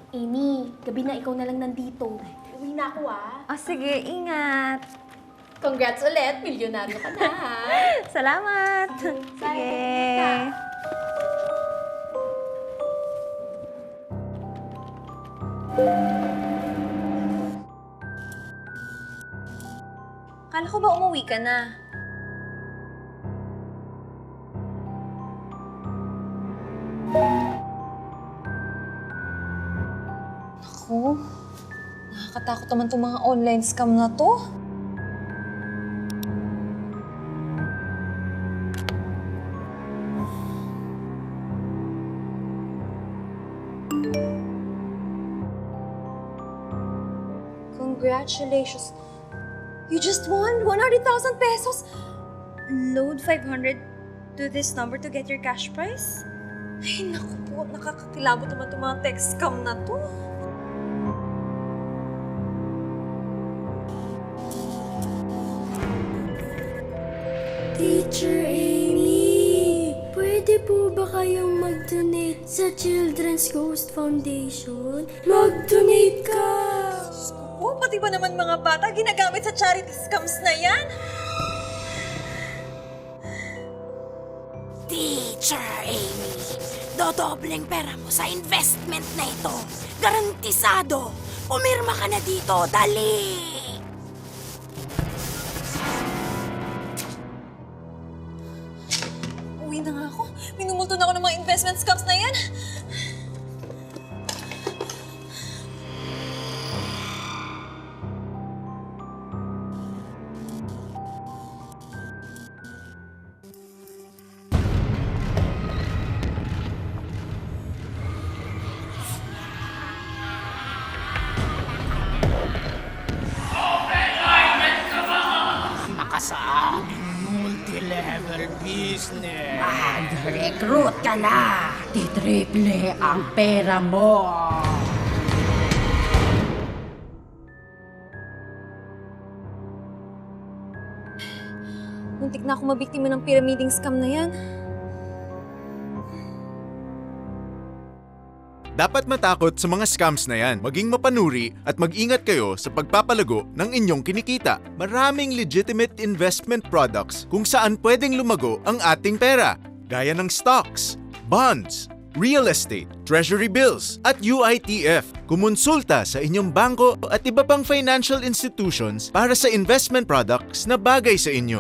Amy, gabi na ikaw na lang nandito. Uwi na ako ah. Oh, sige, ingat. Congrats ulit, milyonaryo ka na ha. Salamat. Sige. Kala ko ba umuwi ka na? Naku, nakakatakot naman itong mga online scam na to. Congratulations. You just won 100,000 pesos. Load 500 to this number to get your cash prize? Ay, naku po. Nakakakilabot naman itong mga text scam na to. Teacher Amy, pwede po ba kayong mag-donate sa Children's Ghost Foundation? Mag-donate ka! Oh, pati ba naman mga bata ginagamit sa charity scams na yan? Teacher Amy, dodobleng pera mo sa investment na ito. Garantisado! Pumirma ka na dito, dali! Uwi na nga ako. Minumulto na ako ng mga investment scams na yan. Makasaan multi-level business. Mag-recruit ka na. Titriple ang pera mo. Muntik na ako mabiktima ng pyramiding scam na yan. Dapat matakot sa mga scams na yan. Maging mapanuri at mag-ingat kayo sa pagpapalago ng inyong kinikita. Maraming legitimate investment products kung saan pwedeng lumago ang ating pera. Gaya ng stocks, bonds, real estate, treasury bills, at UITF. Kumonsulta sa inyong bangko at iba pang financial institutions para sa investment products na bagay sa inyo.